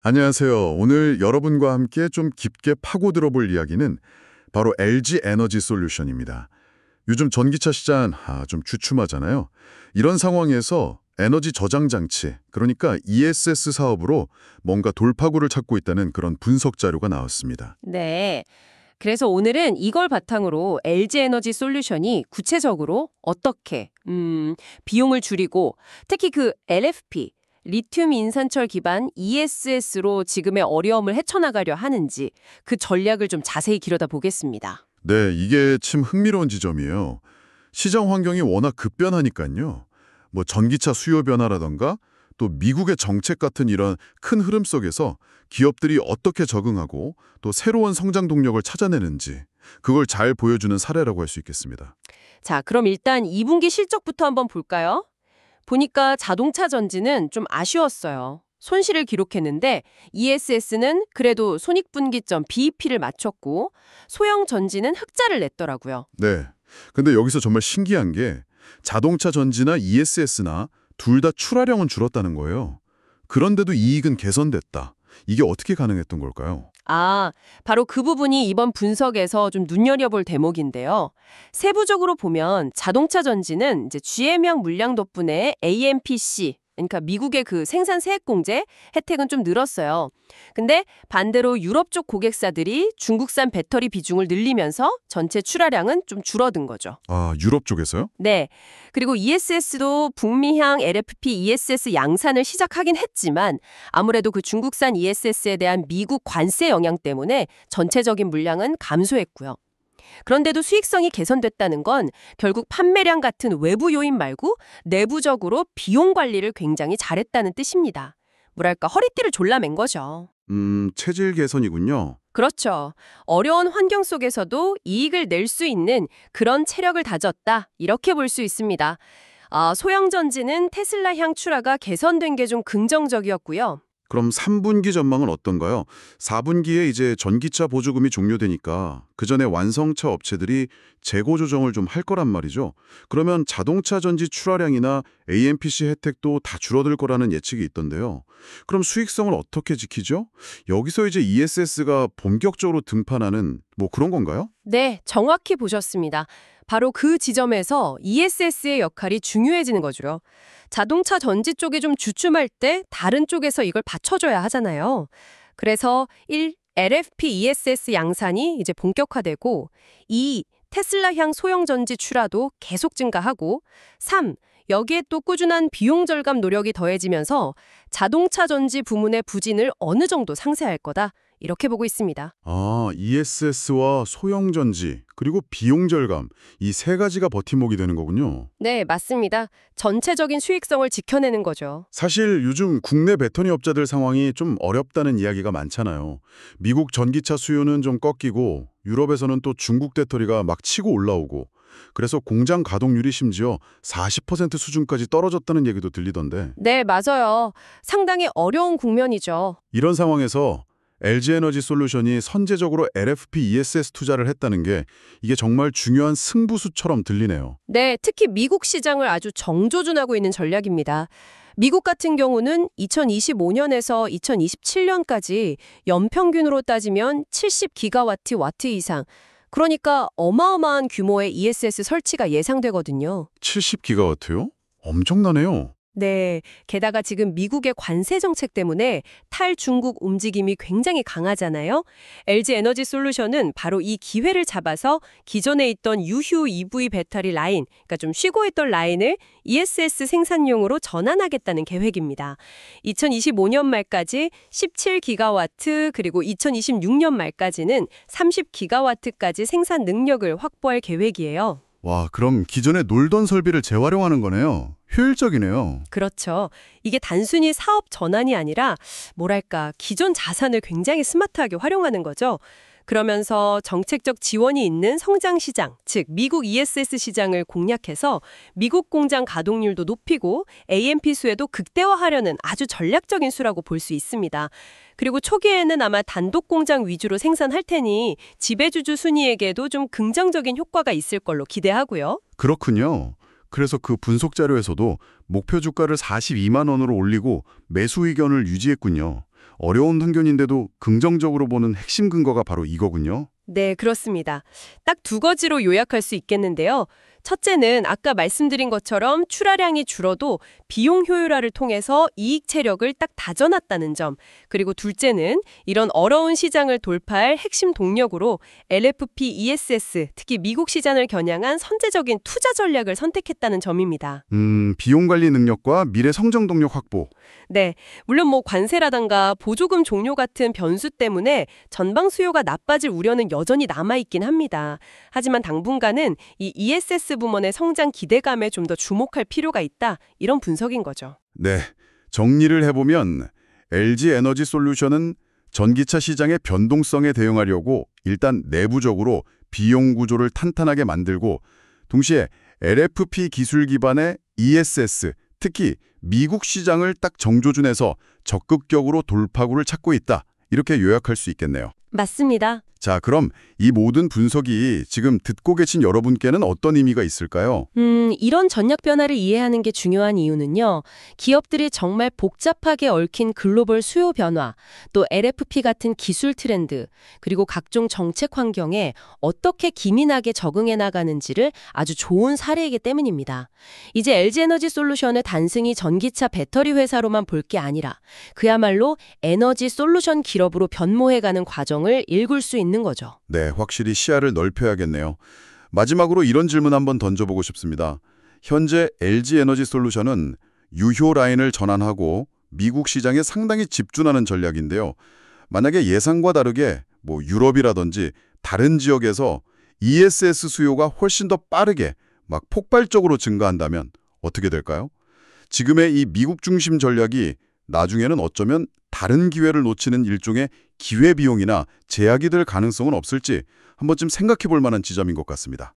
안녕하세요. 오늘 여러분과 함께 좀 깊게 파고들어 볼 이야기는 바로 LG 에너지 솔루션입니다. 요즘 전기차 시장 좀 주춤하잖아요. 이런 상황에서 에너지 저장 장치, 그러니까 ESS 사업으로 뭔가 돌파구를 찾고 있다는 그런 분석 자료가 나왔습니다. 네. 그래서 오늘은 이걸 바탕으로 LG에너지 솔루션이 구체적으로 어떻게 비용을 줄이고 특히 그 LFP, 리튬 인산철 기반 ESS로 지금의 어려움을 헤쳐나가려 하는지 그 전략을 좀 자세히 들여다보겠습니다. 네, 이게 참 흥미로운 지점이에요. 시장 환경이 워낙 급변하니까요. 뭐 전기차 수요 변화라던가 또 미국의 정책 같은 이런 큰 흐름 속에서 기업들이 어떻게 적응하고 또 새로운 성장 동력을 찾아내는지 그걸 잘 보여주는 사례라고 할 수 있겠습니다. 자, 그럼 일단 2분기 실적부터 한번 볼까요? 보니까 자동차 전지는 좀 아쉬웠어요. 손실을 기록했는데 ESS는 그래도 손익분기점 BEP를 맞췄고 소형 전지는 흑자를 냈더라고요. 네. 근데 여기서 정말 신기한 게 자동차 전지나 ESS나 둘 다 출하량은 줄었다는 거예요. 그런데도 이익은 개선됐다. 이게 어떻게 가능했던 걸까요? 아, 바로 그 부분이 이번 분석에서 좀 눈여겨볼 대목인데요. 세부적으로 보면 자동차 전지는 이제 GM형 물량 덕분에 AMPC, 그러니까 미국의 그 생산 세액 공제 혜택은 좀 늘었어요. 근데 반대로 유럽 쪽 고객사들이 중국산 배터리 비중을 늘리면서 전체 출하량은 좀 줄어든 거죠. 아, 유럽 쪽에서요? 네. 그리고 ESS도 북미향 LFP ESS 양산을 시작하긴 했지만 아무래도 그 중국산 ESS에 대한 미국 관세 영향 때문에 전체적인 물량은 감소했고요. 그런데도 수익성이 개선됐다는 건 결국 판매량 같은 외부 요인 말고 내부적으로 비용 관리를 굉장히 잘했다는 뜻입니다. 뭐랄까 허리띠를 졸라맨 거죠. 체질 개선이군요. 그렇죠. 어려운 환경 속에서도 이익을 낼 수 있는 그런 체력을 다졌다. 이렇게 볼 수 있습니다. 소형전지는 테슬라향 출하가 개선된 게 좀 긍정적이었고요. 그럼 3분기 전망은 어떤가요? 4분기에 이제 전기차 보조금이 종료되니까 그 전에 완성차 업체들이 재고 조정을 좀 할 거란 말이죠. 그러면 자동차 전지 출하량이나 AMPC 혜택도 다 줄어들 거라는 예측이 있던데요. 그럼 수익성을 어떻게 지키죠? 여기서 이제 ESS가 본격적으로 등판하는 뭐 그런 건가요? 네, 정확히 보셨습니다. 바로 그 지점에서 ESS의 역할이 중요해지는 거죠. 자동차 전지 쪽이 좀 주춤할 때 다른 쪽에서 이걸 받쳐줘야 하잖아요. 그래서 1. LFP ESS 양산이 이제 본격화되고 2. 테슬라향 소형 전지 출하도 계속 증가하고 3. 여기에 또 꾸준한 비용 절감 노력이 더해지면서 자동차 전지 부문의 부진을 어느 정도 상쇄할 거다. 이렇게 보고 있습니다. 아, ESS와 소형 전지, 그리고 비용 절감, 이 세 가지가 버팀목이 되는 거군요. 네, 맞습니다. 전체적인 수익성을 지켜내는 거죠. 사실 요즘 국내 배터리 업자들 상황이 좀 어렵다는 이야기가 많잖아요. 미국 전기차 수요는 좀 꺾이고 유럽에서는 또 중국 배터리가 막 치고 올라오고 그래서 공장 가동률이 심지어 40% 수준까지 떨어졌다는 얘기도 들리던데 네, 맞아요. 상당히 어려운 국면이죠. 이런 상황에서 LG에너지 솔루션이 선제적으로 LFP ESS 투자를 했다는 게 이게 정말 중요한 승부수처럼 들리네요. 네, 특히 미국 시장을 아주 정조준하고 있는 전략입니다. 미국 같은 경우는 2025년에서 2027년까지 연평균으로 따지면 70기가와트 와트 이상, 그러니까 어마어마한 규모의 ESS 설치가 예상되거든요. 70기가와트요? 엄청나네요. 네, 게다가 지금 미국의 관세 정책 때문에 탈중국 움직임이 굉장히 강하잖아요. LG 에너지 솔루션은 바로 이 기회를 잡아서 기존에 있던 유휴 EV 배터리 라인, 그러니까 좀 쉬고 있던 라인을 ESS 생산용으로 전환하겠다는 계획입니다. 2025년 말까지 17기가와트 그리고 2026년 말까지는 30기가와트까지 생산 능력을 확보할 계획이에요. 와, 그럼 기존에 놀던 설비를 재활용하는 거네요. 효율적이네요. 그렇죠. 이게 단순히 사업 전환이 아니라 뭐랄까 기존 자산을 굉장히 스마트하게 활용하는 거죠. 그러면서 정책적 지원이 있는 성장 시장, 즉 미국 ESS 시장을 공략해서 미국 공장 가동률도 높이고 AMP 수에도 극대화하려는 아주 전략적인 수라고 볼 수 있습니다. 그리고 초기에는 아마 단독 공장 위주로 생산할 테니 지배주주 순이에게도 좀 긍정적인 효과가 있을 걸로 기대하고요. 그렇군요. 그래서 그 분석 자료에서도 목표 주가를 42만 원으로 올리고 매수 의견을 유지했군요. 어려운 환경인데도 긍정적으로 보는 핵심 근거가 바로 이거군요. 네, 그렇습니다. 딱 두 가지로 요약할 수 있겠는데요. 첫째는 아까 말씀드린 것처럼 출하량이 줄어도 비용 효율화를 통해서 이익 체력을 딱 다져놨다는 점. 그리고 둘째는 이런 어려운 시장을 돌파할 핵심 동력으로 LFP ESS, 특히 미국 시장을 겨냥한 선제적인 투자 전략을 선택했다는 점입니다. 비용 관리 능력과 미래 성장 동력 확보. 네, 물론 관세라던가 보조금 종료 같은 변수 때문에 전방 수요가 나빠질 우려는 여전히 남아있긴 합니다. 하지만 당분간은 이 ESS 부문의 성장 기대감에 좀 더 주목할 필요가 있다, 이런 분석인 거죠. 네, 정리를 해보면 LG 에너지 솔루션은 전기차 시장의 변동성에 대응하려고 일단 내부적으로 비용 구조를 탄탄하게 만들고 동시에 LFP 기술 기반의 ESS, 특히 미국 시장을 딱 정조준해서 적극적으로 돌파구를 찾고 있다. 이렇게 요약할 수 있겠네요. 맞습니다. 자, 그럼 이 모든 분석이 지금 듣고 계신 여러분께는 어떤 의미가 있을까요? 이런 전략 변화를 이해하는 게 중요한 이유는요. 기업들이 정말 복잡하게 얽힌 글로벌 수요 변화, 또 LFP 같은 기술 트렌드, 그리고 각종 정책 환경에 어떻게 기민하게 적응해 나가는지를 아주 좋은 사례이기 때문입니다. 이제 LG에너지 솔루션을 단순히 전기차 배터리 회사로만 볼 게 아니라 그야말로 에너지 솔루션 기업으로 변모해가는 과정을 읽을 수 있는 거죠. 네, 확실히 시야를 넓혀야겠네요. 마지막으로 이런 질문 한번 던져보고 싶습니다. 현재 LG에너지 솔루션은 유효 라인을 전환하고 미국 시장에 상당히 집중하는 전략인데요. 만약에 예상과 다르게 유럽이라든지 다른 지역에서 ESS 수요가 훨씬 더 빠르게 폭발적으로 증가한다면 어떻게 될까요? 지금의 이 미국 중심 전략이 나중에는 어쩌면 다른 기회를 놓치는 일종의 기회비용이나 제약이 될 가능성은 없을지 한 번쯤 생각해 볼 만한 지점인 것 같습니다.